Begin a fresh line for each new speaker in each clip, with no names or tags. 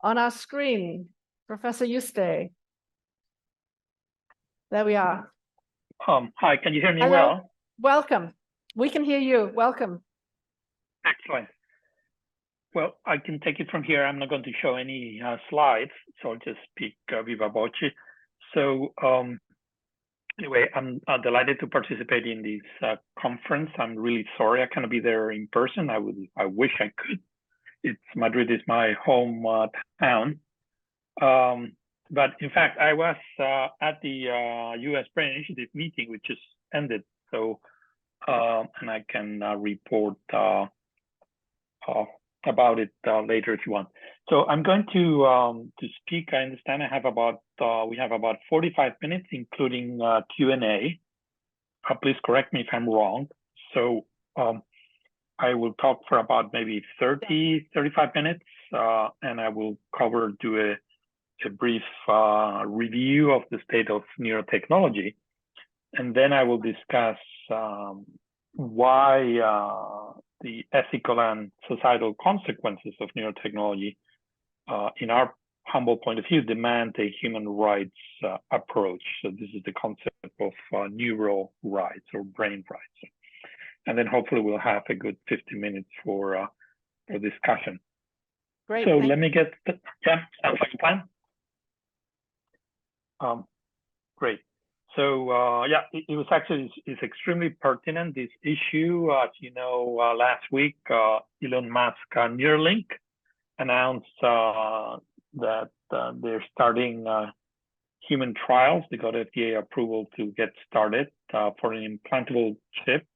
on our screen, Professor Yuste. There we are.
Hi, can you hear me
Hello.
well?
Welcome. We can hear you. Welcome.
Excellent. Well, I can take it from here. I'm not going to show any slides, so I'll just speak viva voce. So anyway, I'm delighted to participate in this conference. I'm really sorry I cannot be there in person. I wish I could. Madrid is my home town. But in fact, I was at the U.S. Brain Initiative meeting, which just ended. So, and I can report about it later if you want. So I'm going to speak. I understand I have about we have about 45 minutes, including Q&A. Please correct me if I'm wrong. So I will talk for about maybe 35 minutes, and I will do a brief review of the state of neurotechnology, and then I will discuss why the ethical and societal consequences of neurotechnology, in our humble point of view, demand a human rights approach. So this is the concept of neuro rights or brain rights. And then hopefully we'll have a good 50 minutes for discussion.
Great.
So let me get, yeah, sounds like a plan. Great. So yeah, it was actually it's extremely pertinent, this issue. As you know, last week, Elon Musk Neuralink announced that they're starting human trials. They got FDA approval to get started for an implantable chip.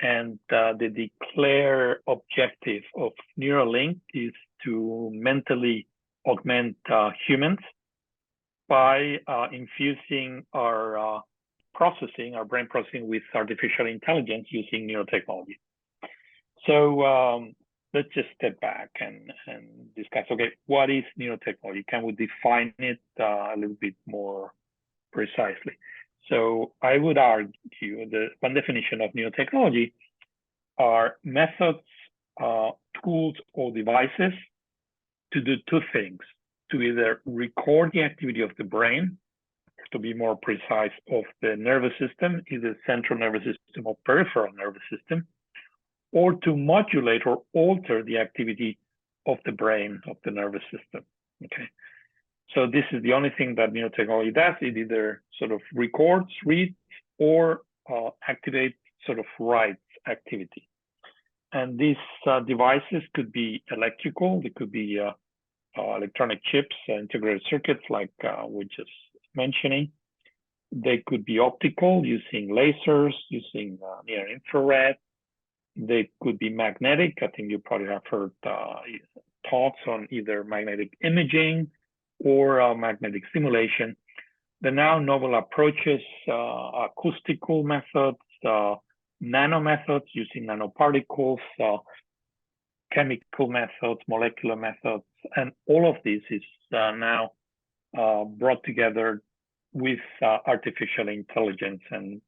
And the declared objective of Neuralink is to mentally augment humans by infusing our brain processing with artificial intelligence using neurotechnology. So let's just step back and discuss, okay, what is neurotechnology? Can we define it a little bit more precisely? So I would argue that one definition of neurotechnology are methods, tools, or devices to do two things: to either record the activity of the brain, to be more precise, of the nervous system, either central nervous system or peripheral nervous system, or to modulate or alter the activity of the brain, of the nervous system, okay? So this is the only thing that neurotechnology does. It either sort of records, reads, or activates, sort of writes activity. And these devices could be electrical, they could be electronic chips, integrated circuits like we just mentioning. They could be optical, using lasers, using near infrared. They could be magnetic. I think you probably have heard talks on either magnetic imaging or magnetic stimulation. The now novel approaches, acoustical methods, nano methods using nanoparticles, chemical methods, molecular methods, and all of this is now brought together with artificial intelligence and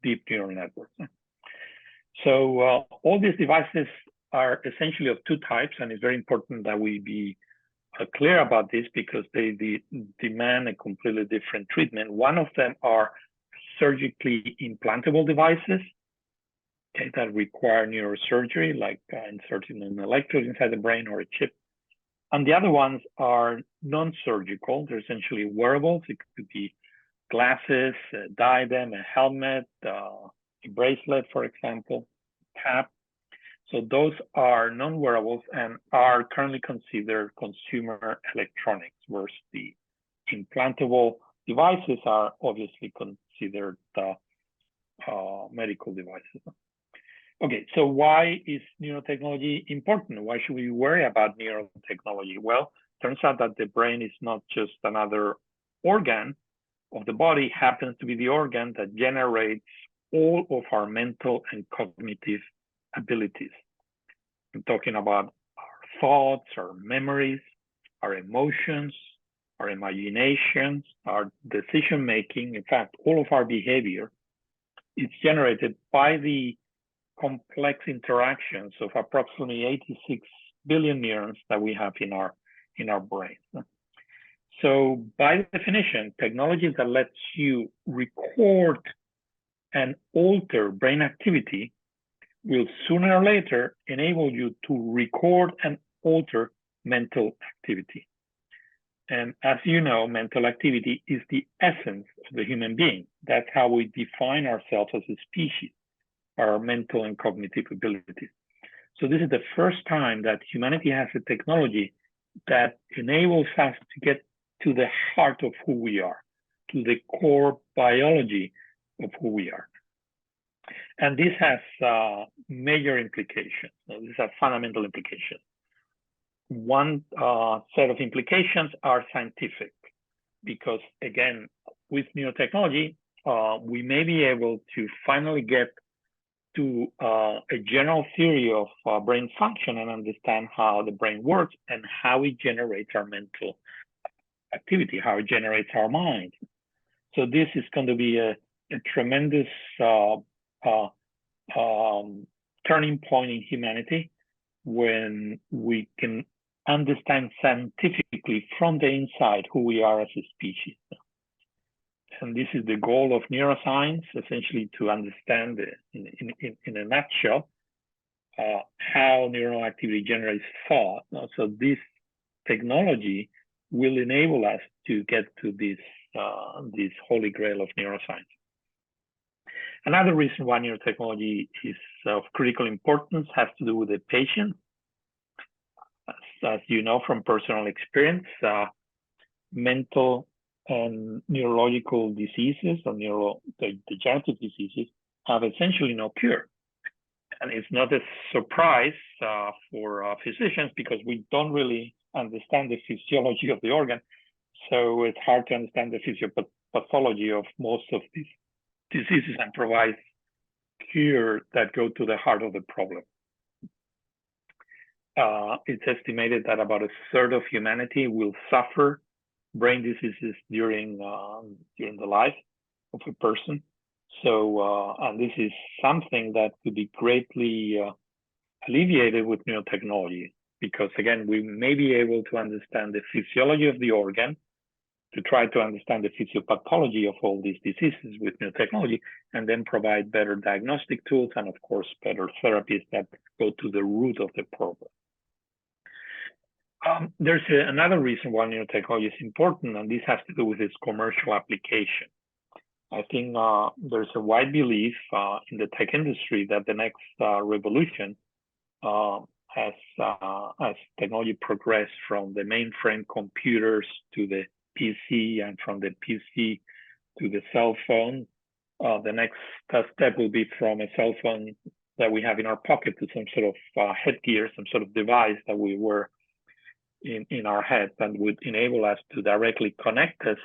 deep neural networks. So all these devices are essentially of two types, and it's very important that we be clear about this because they demand a completely different treatment. One of them are surgically implantable devices, okay, that require neurosurgery, like inserting an electrode inside the brain or a chip. And the other ones are non-surgical. They're essentially wearables. It could be glasses, a diadem, a helmet, a bracelet, for example, cap. So those are non-wearables and are currently considered consumer electronics, whereas the implantable devices are obviously considered medical devices. Okay, so why is neurotechnology important? Why should we worry about neurotechnology? Well, turns out that the brain is not just another organ of the body, happens to be the organ that generates all of our mental and cognitive abilities. I'm talking about our thoughts, our memories, our emotions, our imaginations, our decision-making. In fact, all of our behavior is generated by the complex interactions of approximately 86 billion neurons that we have in our in our brains. So by definition, technology that lets you record and alter brain activity will sooner or later enable you to record and alter mental activity. And as you know, mental activity is the essence of the human being. That's how we define ourselves as a species, our mental and cognitive abilities. So this is the first time that humanity has a technology that enables us to get to the heart of who we are, to the core biology of who we are. And this has major implications. These are fundamental implications. One set of implications are scientific, because again, with neurotechnology, we may be able to finally get to a general theory of brain function and understand how the brain works and how it generates our mental activity, how it generates our mind. So this is going to be a tremendous turning point in humanity when we can understand scientifically from the inside who we are as a species. And this is the goal of neuroscience, essentially to understand in a nutshell how neural activity generates thought. So this technology will enable us to get to this holy grail of neuroscience. Another reason why neurotechnology is of critical importance has to do with the patient. As you know from personal experience, mental and neurological diseases or neurodegenerative diseases have essentially no cure. And it's not a surprise for physicians because we don't really understand the physiology of the organ. So it's hard to understand the physiopathology of most of these diseases and provide cure that go to the heart of the problem. It's estimated that about a third of humanity will suffer brain diseases during the life of a person. So, and this is something that could be greatly alleviated with neurotechnology, because again, we may be able to understand the physiology of the organ, to try to understand the physiopathology of all these diseases with neurotechnology, and then provide better diagnostic tools and of course, better therapies that go to the root of the problem. There's another reason why neurotechnology is important, and this has to do with its commercial application. I think there's a wide belief in the tech industry that the next revolution, as technology progressed from the mainframe computers to the PC and from the PC to the cell phone, the next step will be from a cell phone that we have in our pocket to some sort of headgear, some sort of device that we wear in our head that would enable us to directly connect us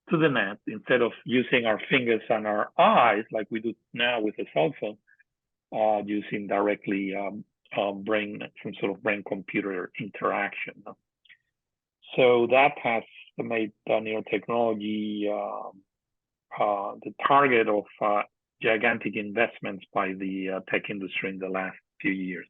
to the net instead of using our fingers and our eyes like we do now with a cell phone, using directly some sort of brain-computer interaction. So that has made neurotechnology the target of gigantic investments by the tech industry in the last few years.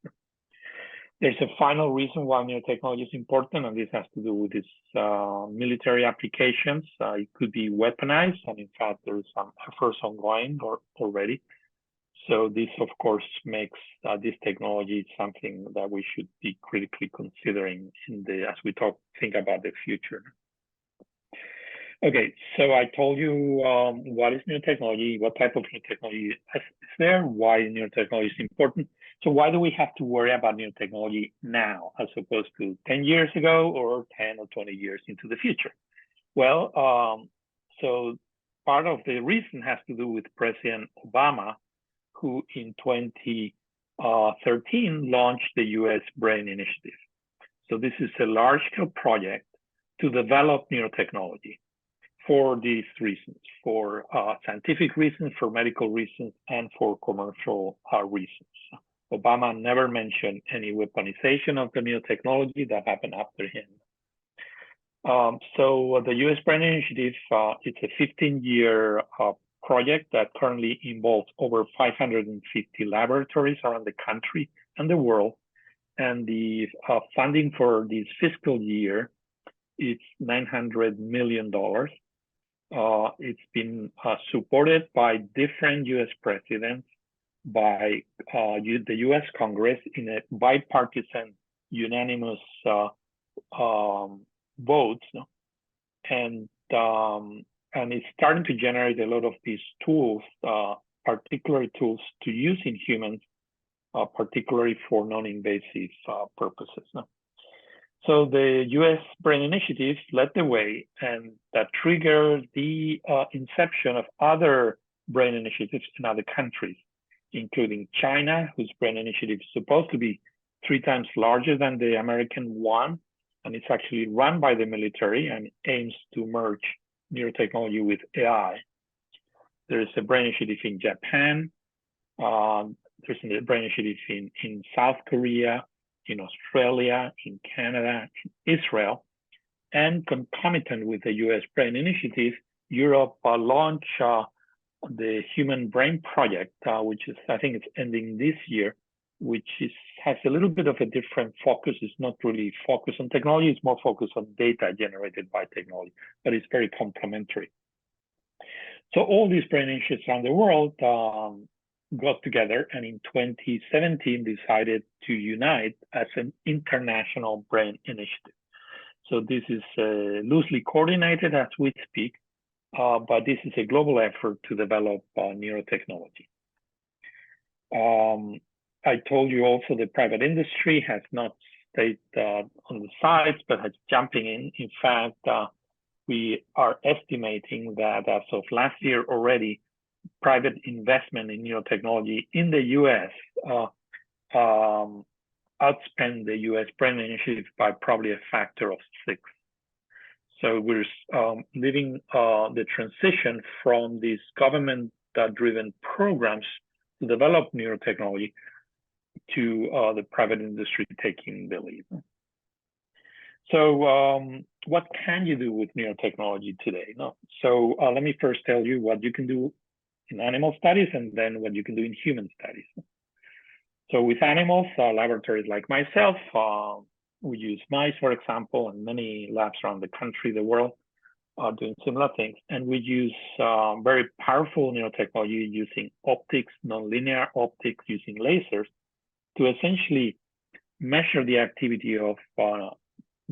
There's a final reason why neurotechnology is important, and this has to do with its military applications. It could be weaponized, and in fact, there's some efforts ongoing already. So this, of course, makes this technology something that we should be critically considering as we think about the future. Okay, so I told you what is neurotechnology, what type of neurotechnology is there, why neurotechnology is important. So why do we have to worry about neurotechnology now as opposed to 10 years ago or 10 or 20 years into the future? Well, so part of the reason has to do with President Obama, who in 2013 launched the US Brain Initiative. So this is a large-scale project to develop neurotechnology for these reasons, for scientific reasons, for medical reasons, and for commercial reasons. Obama never mentioned any weaponization of the neurotechnology that happened after him. So the US Brain Initiative, it's a 15-year project that currently involves over 550 laboratories around the country and the world. And the funding for this fiscal year it's $900 million. It's been supported by different U.S. presidents, by the U.S. Congress in a bipartisan, unanimous votes, no? And it's starting to generate a lot of these tools, particular tools to use in humans, particularly for non-invasive purposes. No? So the U.S. Brain Initiative led the way, and that triggered the inception of other brain initiatives in other countries, including China, whose brain initiative is supposed to be 3 times larger than the American one, and it's actually run by the military and aims to merge neurotechnology with AI. There is a brain initiative in Japan. There's a brain initiative in South Korea, in Australia, in Canada, in Israel. And concomitant with the US Brain Initiative, Europe launched the Human Brain Project, which is, I think it's ending this year, which has a little bit of a different focus. It's not really focused on technology, it's more focused on data generated by technology, but it's very complementary. So all these brain initiatives around the world got together and in 2017 decided to unite as an international brain initiative. So this is loosely coordinated as we speak, but this is a global effort to develop neurotechnology. I told you also the private industry has not stayed on the sides, but has jumping in. In fact, we are estimating that as of last year already, private investment in neurotechnology in the US outspent the US Brain Initiative by probably a factor of 6. So we're living the transition from these government-driven programs to develop neurotechnology to the private industry taking the lead. So what can you do with neurotechnology today? No? So let me first tell you what you can do in animal studies and then what you can do in human studies. So with animals, laboratories like myself, we use mice, for example, and many labs around the country, the world, are doing similar things. And we use very powerful neurotechnology using optics, nonlinear optics, using lasers to essentially measure the activity of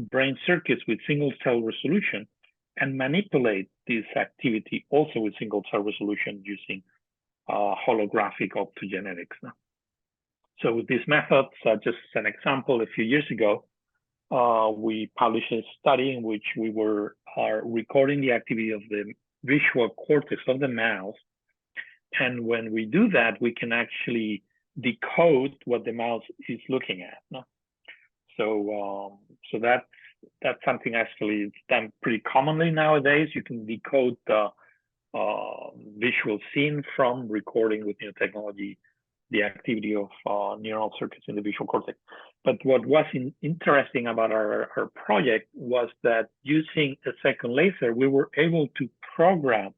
brain circuits with single cell resolution and manipulate this activity also with single cell resolution using holographic optogenetics. So with these methods, just as an example, a few years ago, we published a study in which we were recording the activity of the visual cortex of the mouse. And when we do that, we can actually decode what the mouse is looking at. No? So that's something actually it's done pretty commonly nowadays. You can decode the visual scene from recording with neurotechnology the activity of neural circuits in the visual cortex. But what was interesting about our project was that using a second laser, we were able to program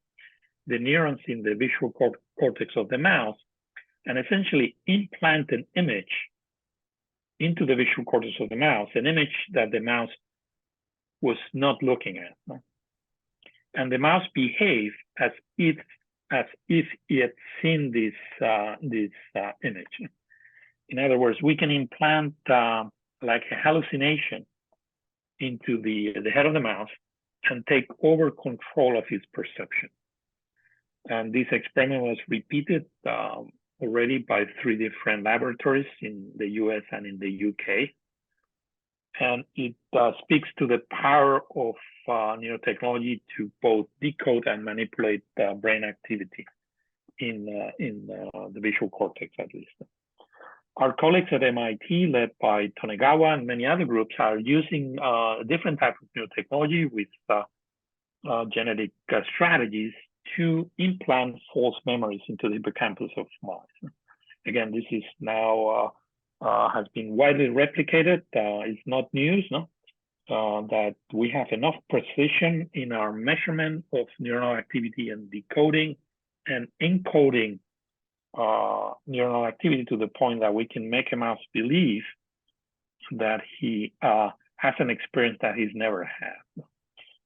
the neurons in the visual cortex of the mouse and essentially implant an image into the visual cortex of the mouse, an image that the mouse was not looking at. No? And the mouse behaved as if it had seen this image. In other words, we can implant like a hallucination into the head of the mouse and take over control of its perception. And this experiment was repeated already by 3 different laboratories in the US and in the UK. And it speaks to the power of neurotechnology to both decode and manipulate brain activity in the visual cortex, at least. Our colleagues at MIT, led by Tonegawa and many other groups, are using a different type of neurotechnology with genetic strategies to implant false memories into the hippocampus of mice. Again, this is now has been widely replicated. It's not news, no? That we have enough precision in our measurement of neuronal activity and decoding and encoding neuronal activity to the point that we can make a mouse believe that he has an experience that he's never had.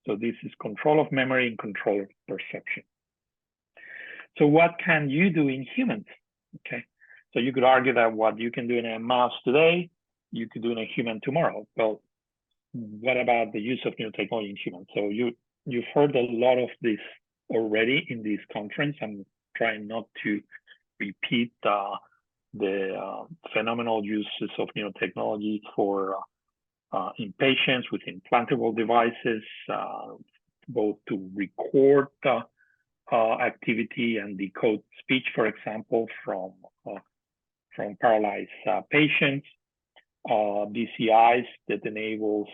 So this is control of memory and control of perception. So what can you do in humans? Okay, so you could argue that what you can do in a mouse today, you could do in a human tomorrow. Well, what about the use of new technology in humans? So you've heard a lot of this already in this conference. I'm trying not to repeat the phenomenal uses of neurotechnology for in patients with implantable devices, both to record activity and decode speech, for example, from paralyzed patients, BCIs that enables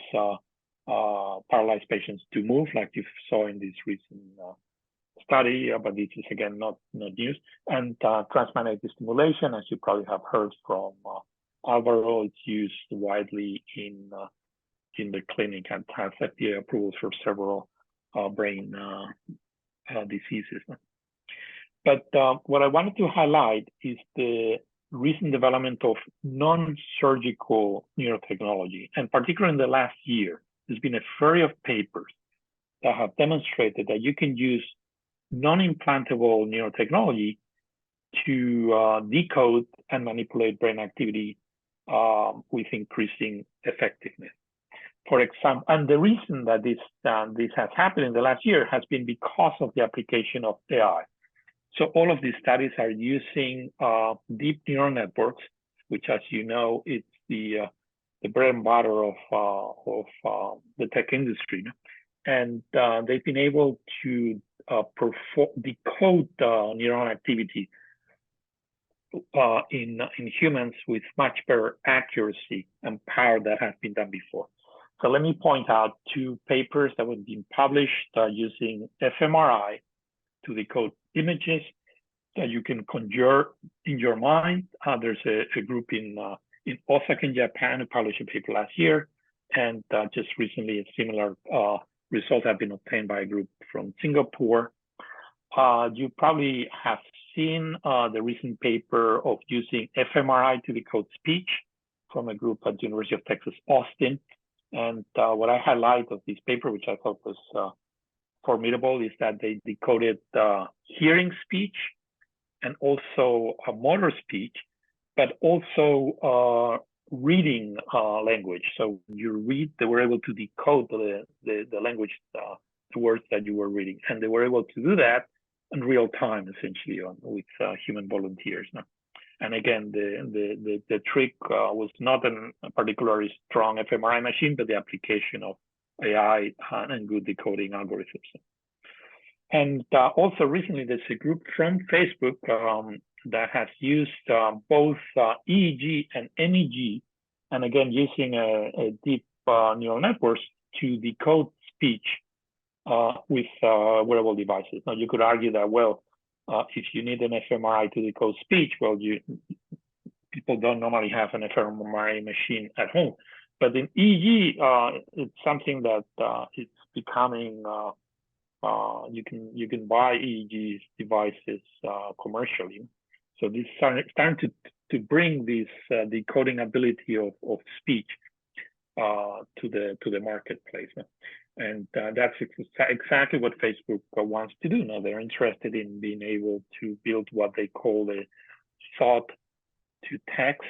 paralyzed patients to move, like you saw in this recent study, but this is again not news, and transmagnetic stimulation, as you probably have heard from Alvaro. It's used widely in the clinic and has FDA approvals for several brain diseases. But what I wanted to highlight is the recent development of non-surgical neurotechnology, and particularly in the last year, there's been a flurry of papers that have demonstrated that you can use non-implantable neurotechnology to decode and manipulate brain activity with increasing effectiveness. For example, and the reason that this has happened in the last year has been because of the application of AI. So all of these studies are using deep neural networks, which, as you know, it's the bread and butter of the tech industry, and they've been able to decode neural activity in humans with much better accuracy and power that has been done before. So let me point out two papers that have been published using fMRI to decode images that you can conjure in your mind. There's a group in Osaka, in Japan, who published a paper last year, and just recently a similar results have been obtained by a group from Singapore. You probably have seen the recent paper of using fMRI to decode speech from a group at the University of Texas, Austin. And what I highlight of this paper, which I thought was formidable, is that they decoded hearing speech and also motor speech, but also reading language. So you read, they were able to decode the language, the words that you were reading, and they were able to do that in real time, essentially, with human volunteers. And again, the trick was not a particularly strong fMRI machine, but the application of AI and good decoding algorithms. And also recently, there's a group from Facebook that has used both EEG and MEG, and again, using a deep neural networks to decode speech with wearable devices. Now, you could argue that, well, if you need an fMRI to decode speech, well, people don't normally have an fMRI machine at home. But in EEG, it's something that it's becoming. You can buy EEG devices commercially. So this is starting to bring this decoding ability of speech to the marketplace. And that's exactly what Facebook wants to do now. They're interested in being able to build what they call a thought-to-text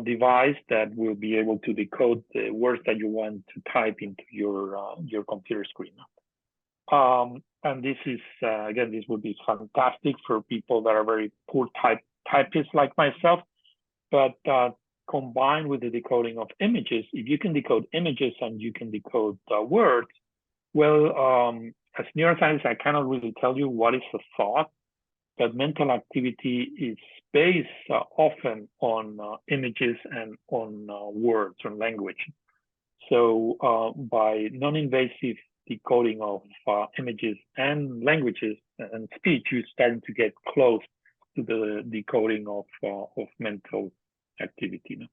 device that will be able to decode the words that you want to type into your computer screen. And this is, again, this would be fantastic for people that are very poor typists like myself, but combined with the decoding of images, if you can decode images and you can decode words, well, as neuroscientists, I cannot really tell you what is a thought, but mental activity is based often on images and on words or language. So by non-invasive decoding of images and languages and speech, you're starting to get close to the decoding of mental activity.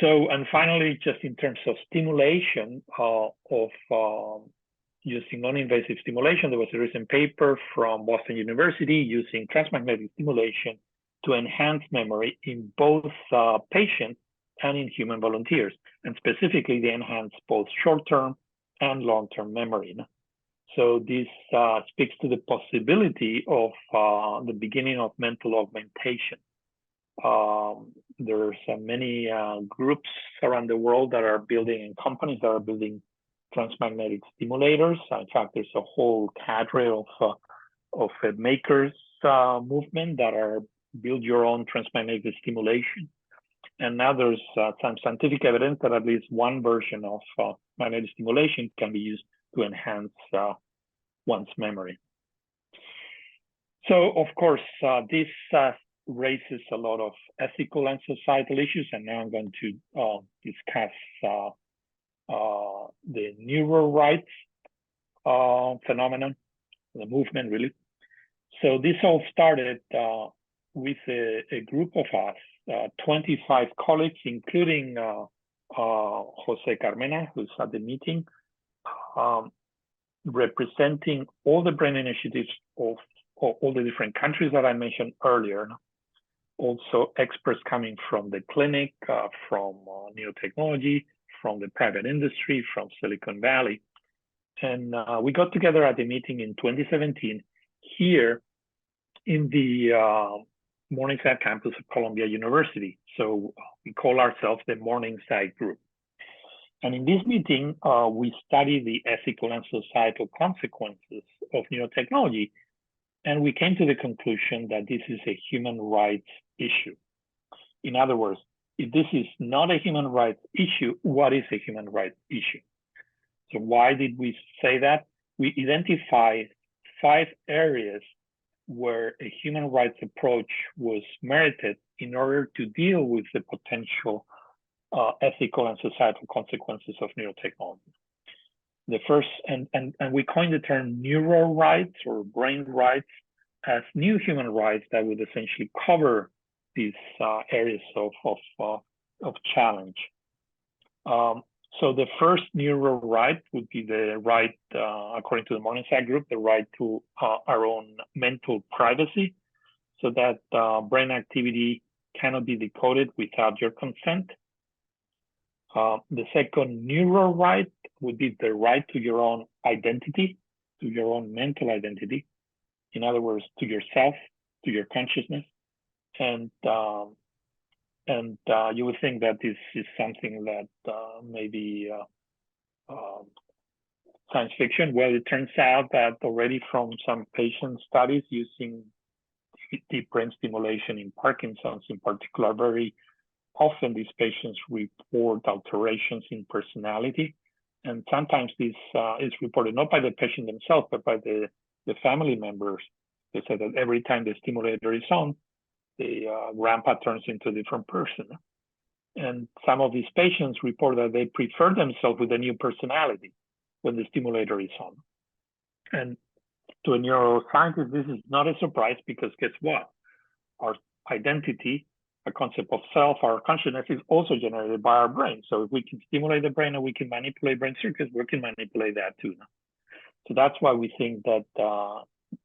So, and finally, just in terms of stimulation of using non-invasive stimulation, there was a recent paper from Boston University using transmagnetic stimulation to enhance memory in both patients and in human volunteers. And specifically, they enhance both short-term and long-term memory. So this speaks to the possibility of the beginning of mental augmentation. There's many groups around the world that are building, and companies that are building transmagnetic stimulators. In fact, there's a whole cadre of a makers movement that are build your own transmagnetic stimulation. And now there's some scientific evidence that at least one version of magnetic stimulation can be used to enhance one's memory. So, of course, this raises a lot of ethical and societal issues, and now I'm going to discuss the neuro rights phenomenon, the movement, really. So this all started with a group of us, 25 colleagues, including Jose Carmena, who's at the meeting, representing all the brain initiatives of all the different countries that I mentioned earlier. Also experts coming from the clinic, from Neurotechnology, from the private industry, from Silicon Valley. And we got together at the meeting in 2017 here in the Morningside campus of Columbia University. So we call ourselves the Morningside Group. And in this meeting, we study the ethical and societal consequences of neurotechnology. And we came to the conclusion that this is a human rights issue. In other words, if this is not a human rights issue, what is a human rights issue? So why did we say that? We identified 5 areas where a human rights approach was merited in order to deal with the potential ethical and societal consequences of neurotechnology. The first, and we coined the term neuro rights or brain rights as new human rights that would essentially cover these areas of challenge. So the first neuro right would be the right, according to the Morningside Group, the right to our own mental privacy, so that brain activity cannot be decoded without your consent. The second neuro right would be the right to your own identity, to your own mental identity. In other words, to yourself, to your consciousness. And you would think that this is something that maybe science fiction. Well, it turns out that already from some patient studies using deep brain stimulation in Parkinson's in particular, very often these patients report alterations in personality. And sometimes this is reported not by the patient themselves, but by the family members. They say that every time the stimulator is on, the grandpa turns into a different person. And some of these patients report that they prefer themselves with a new personality when the stimulator is on. And to a neuroscientist, this is not a surprise, because guess what? Our identity, a concept of self, our consciousness, is also generated by our brain. So if we can stimulate the brain and we can manipulate brain circuits, we can manipulate that too. So that's why we think that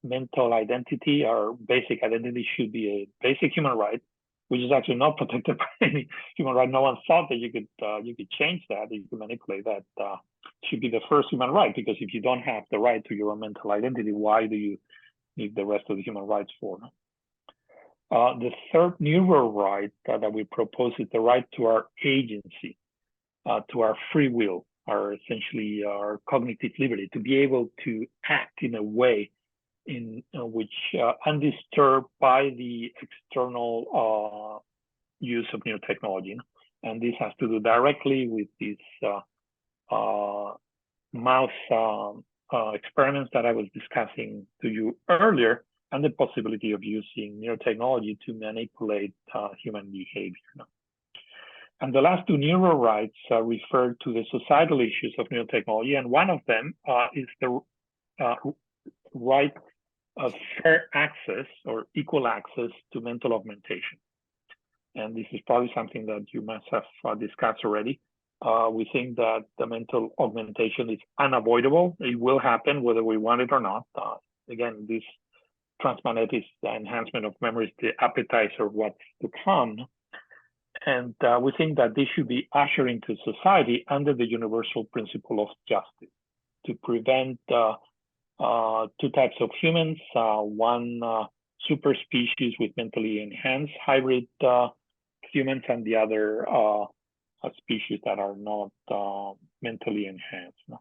mental identity, our basic identity, should be a basic human right, which is actually not protected by any human right. No one thought that you could change that, you could manipulate that. Should be the first human right, because if you don't have the right to your own mental identity, why do you need the rest of the human rights for? The third neuro right that we propose is the right to our agency, to our free will, essentially our cognitive liberty, to be able to act in a way in which undisturbed by the external use of neurotechnology. And this has to do directly with these mouse experiments that I was discussing to you earlier, and the possibility of using neurotechnology to manipulate human behavior. And the last two neuro rights refer to the societal issues of neurotechnology, and one of them is the right of fair access or equal access to mental augmentation. And this is probably something that you must have discussed already. We think that the mental augmentation is unavoidable. It will happen whether we want it or not. Again, this transmagnetic enhancement of memory is the appetizer of what's to come. And we think that this should be ushered into society under the universal principle of justice to prevent two types of humans, one super species with mentally enhanced hybrid humans, and the other species that are not mentally enhanced. No?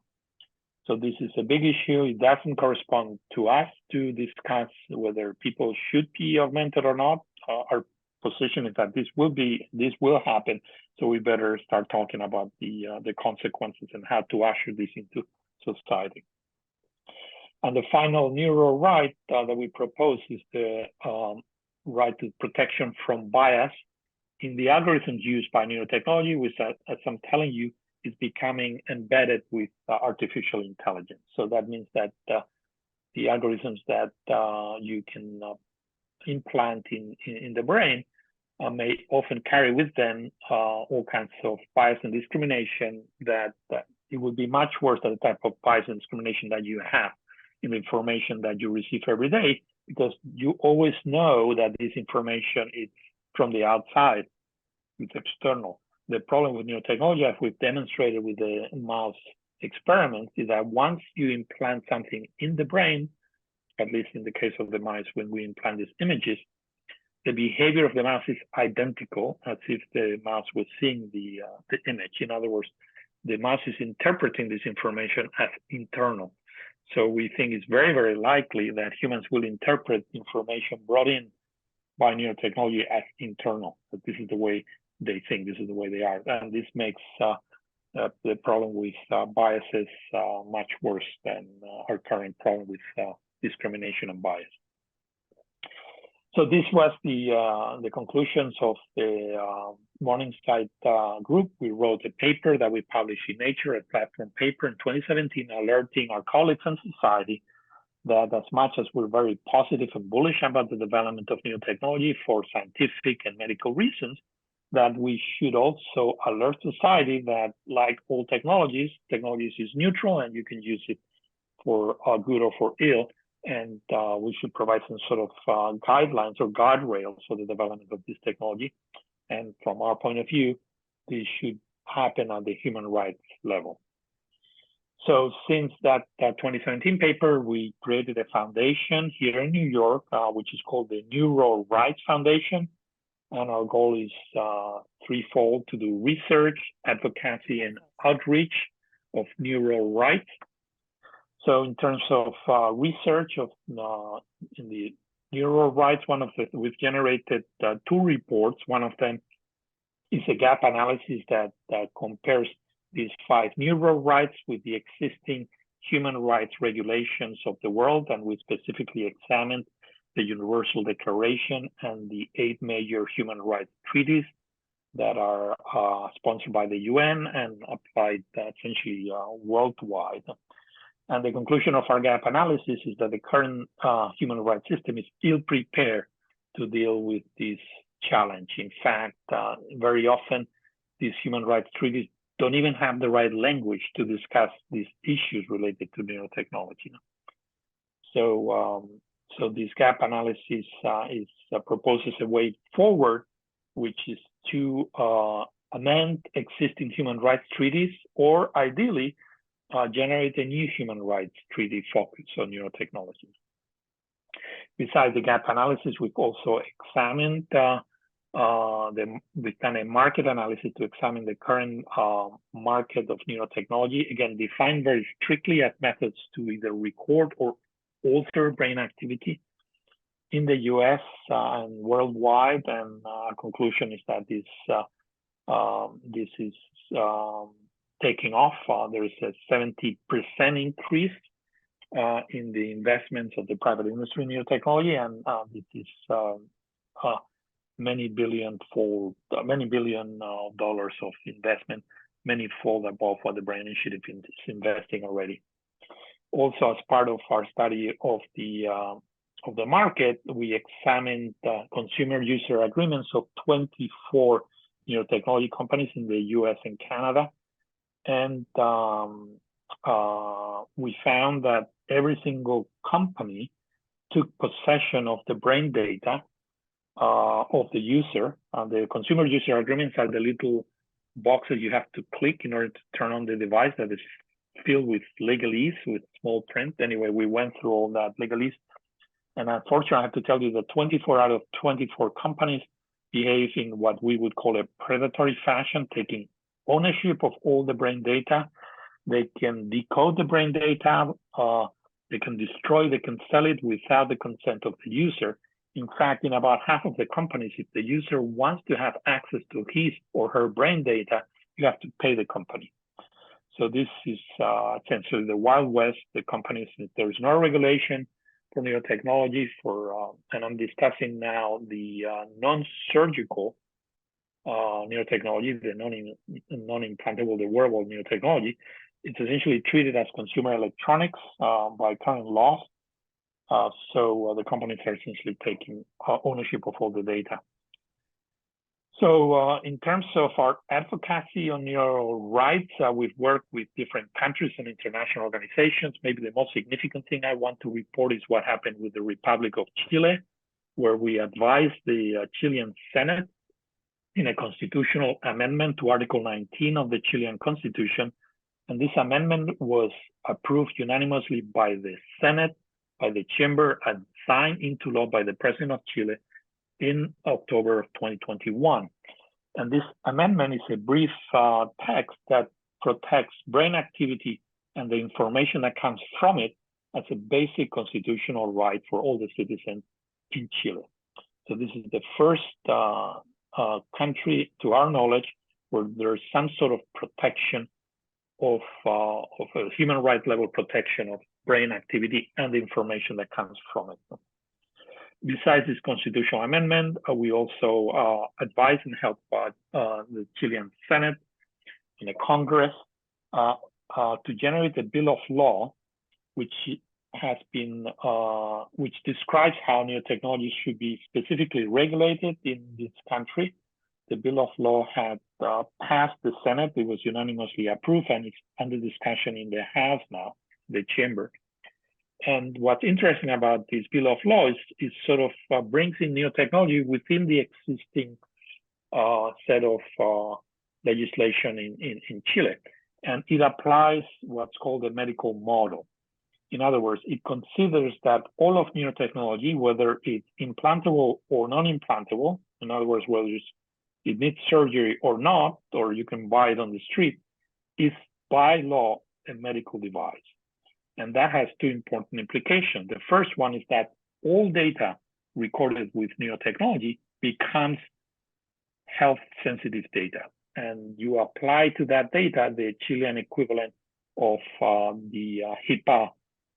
So this is a big issue. It doesn't correspond to us to discuss whether people should be augmented or not. Our position is that this will happen. So we better start talking about the consequences and how to usher this into society. And the final neuro right that we propose is the right to protection from bias in the algorithms used by neurotechnology, which, as I'm telling you, is becoming embedded with artificial intelligence. So that means that the algorithms that you can implant in the brain may often carry with them all kinds of bias and discrimination that it would be much worse than the type of bias and discrimination that you have in the information that you receive every day, because you always know that this information is from the outside, it's external. The problem with neurotechnology, as we've demonstrated with the mouse experiments, is that once you implant something in the brain, at least in the case of the mice, when we implant these images, the behavior of the mouse is identical as if the mouse was seeing the image. In other words, the mouse is interpreting this information as internal. So we think it's very, very likely that humans will interpret information brought in by neurotechnology as internal. That this is the way they think, this is the way they are. And this makes the problem with biases much worse than our current problem with discrimination and bias. So this was the conclusions of the Morningside group. We wrote a paper that we published in Nature, a platform paper in 2017, alerting our colleagues and society that as much as we're very positive and bullish about the development of neurotechnology for scientific and medical reasons, that we should also alert society that, like all technologies is neutral and you can use it for good or for ill. And we should provide some sort of guidelines or guardrails for the development of this technology. And from our point of view, this should happen at the human rights level. So since that 2017 paper, we created a foundation here in New York, which is called the Neuro Rights Foundation. And our goal is threefold: to do research, advocacy, and outreach of neuro rights. So in terms of research of in the neuro rights, we've generated 2 reports. One of them is a gap analysis that compares these 5 neuro rights with the existing human rights regulations of the world, and we specifically examined the Universal Declaration and the 8 major human rights treaties that are sponsored by the UN and applied essentially worldwide. And the conclusion of our gap analysis is that the current human rights system is ill prepared to deal with this challenge. In fact, very often these human rights treaties don't even have the right language to discuss these issues related to neurotechnology. So this gap analysis proposes a way forward, which is to amend existing human rights treaties, or ideally generate a new human rights treaty focused on neurotechnology. Besides the gap analysis, we've also examined we've done a market analysis to examine the current market of neurotechnology, again, defined very strictly as methods to either record or alter brain activity in the US and worldwide. And our conclusion is that this is taking off. There is a 70% increase in the investments of the private industry in neurotechnology, and this is many billion dollars of investment, many-fold above what the Brain Initiative is investing already. Also, as part of our study of the market, we examined consumer user agreements of 24 neurotechnology companies in the US and Canada. And we found that every single company took possession of the brain data of the user. The consumer user agreements are the little boxes you have to click in order to turn on the device that is filled with legalese, with small print. Anyway, we went through all that legalese. And unfortunately, I have to tell you that 24 out of 24 companies behave in what we would call a predatory fashion, taking ownership of all the brain data. They can decode the brain data, they can destroy, they can sell it without the consent of the user. In fact, in about half of the companies, if the user wants to have access to his or her brain data, you have to pay the company. So this is essentially the Wild West. The companies, there's no regulation for neurotechnology and I'm discussing now the non-surgical neurotechnology, the non-implantable, the wearable neurotechnology. It's essentially treated as consumer electronics by current laws. So the companies are essentially taking ownership of all the data. So in terms of our advocacy on neural rights, we've worked with different countries and international organizations. Maybe the most significant thing I want to report is what happened with the Republic of Chile, where we advised the Chilean Senate in a constitutional amendment to Article 19 of the Chilean Constitution. And this amendment was approved unanimously by the Senate, by the Chamber, and signed into law by the President of Chile in October of 2021. And this amendment is a brief text that protects brain activity and the information that comes from it as a basic constitutional right for all the citizens in Chile. So this is the first country, to our knowledge, where there's some sort of protection of a human rights level protection of brain activity and the information that comes from it. Besides this constitutional amendment, we also advise and help the Chilean Senate and the Congress to generate a bill of law, which has been, which describes how neurotechnology should be specifically regulated in this country. The bill of law had passed the Senate. It was unanimously approved, and it's under discussion in the House now, the Chamber. And what's interesting about this bill of law is sort of brings in neurotechnology within the existing set of legislation in Chile. And it applies what's called the medical model. In other words, it considers that all of neurotechnology, whether it's implantable or non-implantable, in other words, whether it needs surgery or not, or you can buy it on the street, is by law a medical device. And that has two important implications. The first one is that all data recorded with neurotechnology becomes health-sensitive data. And you apply to that data the Chilean equivalent of the HIPAA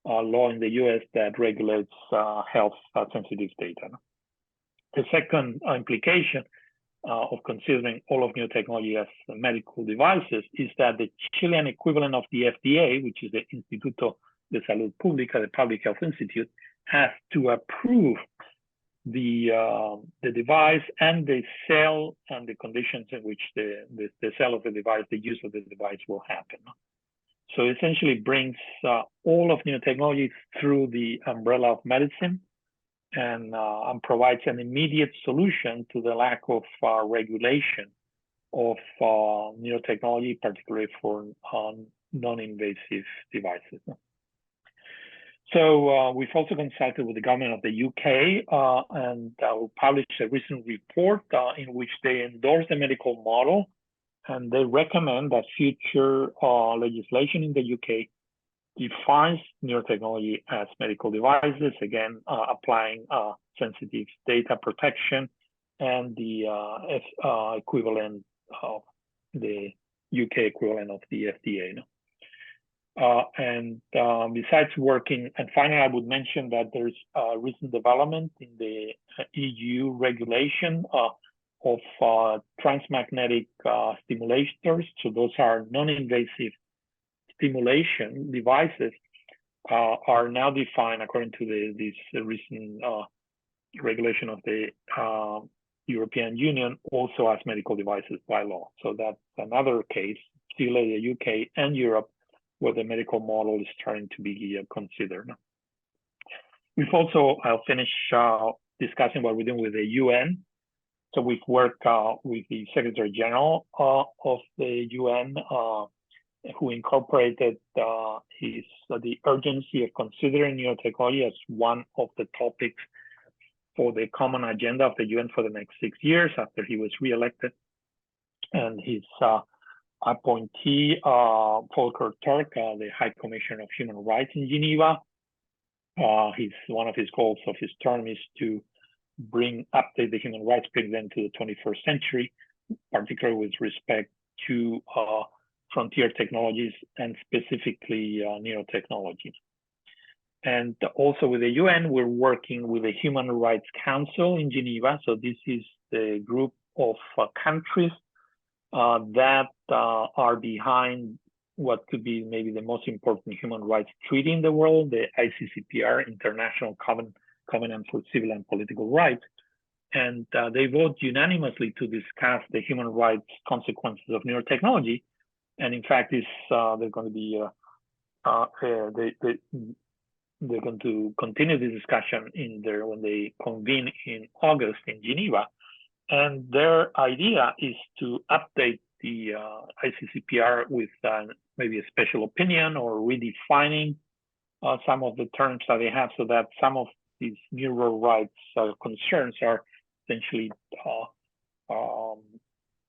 law in the US that regulates health-sensitive data. The second implication of considering all of neurotechnology as medical devices is that the Chilean equivalent of the FDA, which is the Instituto de Salud Pública, the Public Health Institute, has to approve the device and the sale and the conditions in which the sale of the device, the use of the device will happen. So essentially brings all of neurotechnology through the umbrella of medicine and provides an immediate solution to the lack of regulation of neurotechnology, particularly for non-invasive devices. So we've also consulted with the government of the UK and published a recent report in which they endorse the medical model, and they recommend that future legislation in the UK defines neurotechnology as medical devices, again, applying sensitive data protection and the equivalent of the UK equivalent of the FDA. And besides working, and finally, I would mention that there's a recent development in the EU regulation of transmagnetic stimulators. So those are non-invasive stimulation devices are now defined according to this recent regulation of the European Union also as medical devices by law. So that's another case, Chile, the UK, and Europe, where the medical model is starting to be considered. We've also, I'll finish discussing what we're doing with the UN. So we've worked with the Secretary General of the UN, who incorporated the urgency of considering neurotechnology as one of the topics for the common agenda of the UN for the next 6 years after he was reelected. And his appointee, Volker Turk, the High Commissioner of Human Rights in Geneva, one of his goals of his term is to update the human rights president to the 21st century, particularly with respect to frontier technologies and specifically neurotechnology. And also with the UN, we're working with the Human Rights Council in Geneva. So this is the group of countries that are behind what could be maybe the most important human rights treaty in the world, the ICCPR, International Covenant for Civil and Political Rights. And they vote unanimously to discuss the human rights consequences of neurotechnology. And in fact, they're going to be they're going to continue the discussion when they convene in August in Geneva. And their idea is to update the ICCPR with maybe a special opinion or redefining some of the terms that they have, so that some of these neuro rights concerns are essentially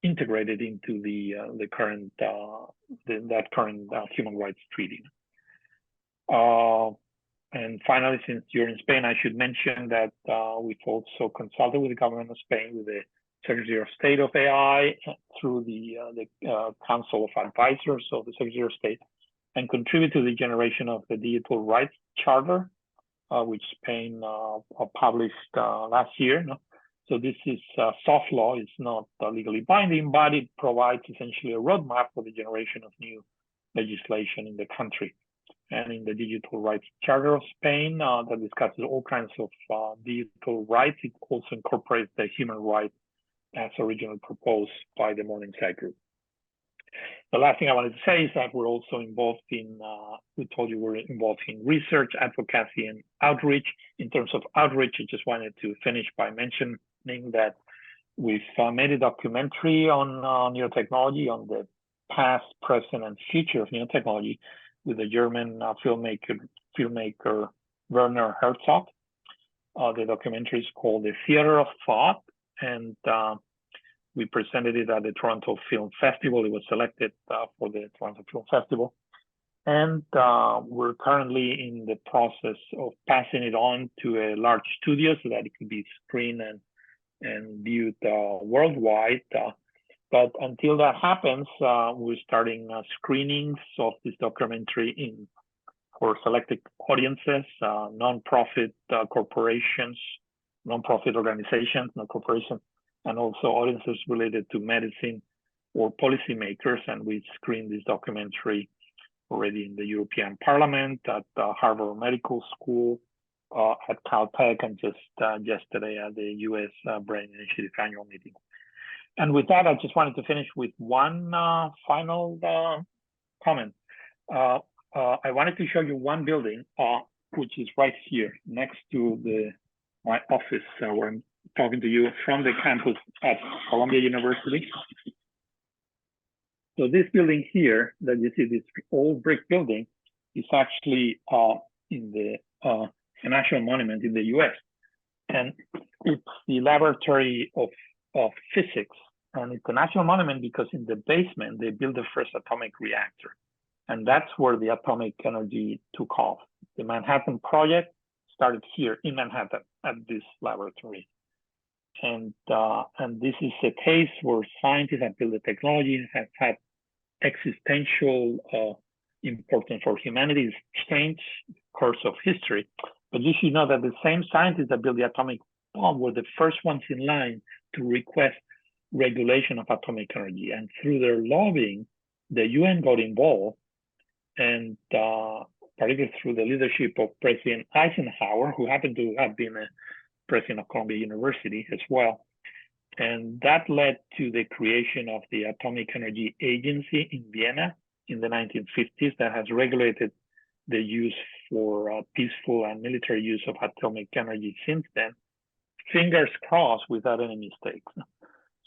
integrated into the current human rights treaty. And finally, since you're in Spain, I should mention that we've also consulted with the government of Spain, with the Secretary of State of AI, through the Council of Advisors of the Secretary of State, and contribute to the generation of the Digital Rights Charter, which Spain published last year. No? So this is soft law. It's not legally binding, but it provides essentially a roadmap for the generation of new legislation in the country. And in the Digital Rights Charter of Spain, that discusses all kinds of digital rights, it also incorporates the human rights as originally proposed by the Morningside Group. The last thing I wanted to say is that we're also involved in, we told you we're involved in research, advocacy, and outreach. In terms of outreach, I just wanted to finish by mentioning that we've made a documentary on neurotechnology, on the past, present, and future of neurotechnology, with the German filmmaker Werner Herzog. The documentary is called The Theater of Thought, and we presented it at the Toronto Film Festival. It was selected for the Toronto Film Festival. And we're currently in the process of passing it on to a large studio so that it can be screened and viewed worldwide. But until that happens, we're starting screenings of this documentary for selected audiences, nonprofit corporations, nonprofit organizations, not corporations, and also audiences related to medicine or policymakers. And we screened this documentary already in the European Parliament, at Harvard Medical School, at Caltech, and just yesterday at the US Brain Initiative annual meeting. And with that, I just wanted to finish with one final comment. I wanted to show you one building, which is right here next to my office, where I'm talking to you from the campus at Columbia University. So this building here that you see, this old brick building, is actually a national monument in the US. And it's the laboratory of physics. And it's a national monument because in the basement, they built the first atomic reactor. And that's where the atomic energy took off. The Manhattan Project started here in Manhattan at this laboratory. And this is a case where scientists have built the technology, have had existential importance for humanity's changed course of history. But you should know that the same scientists that built the atomic bomb were the first ones in line to request regulation of atomic energy. And through their lobbying, the UN got involved, and particularly through the leadership of President Eisenhower, who happened to have been a president of Columbia University as well. And that led to the creation of the Atomic Energy Agency in Vienna in the 1950s that has regulated the use for peaceful and military use of atomic energy since then. fingers crossed without any mistakes.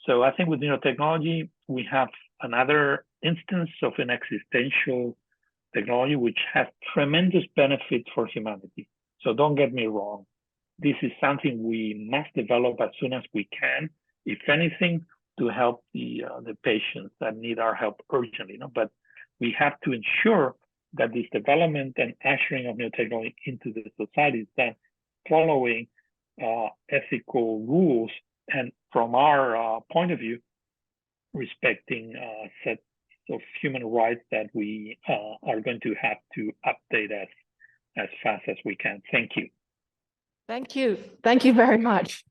So I think with neurotechnology, we have another instance of an existential technology which has tremendous benefits for humanity. So don't get me wrong. This is something we must develop as soon as we can, if anything, to help the patients that need our help urgently. But we have to ensure that this development and ushering of new technology into the society is done following ethical rules, and from our point of view, respecting sets of human rights that we are going to have to update as fast as we can. Thank you.
Thank you. Thank you very much.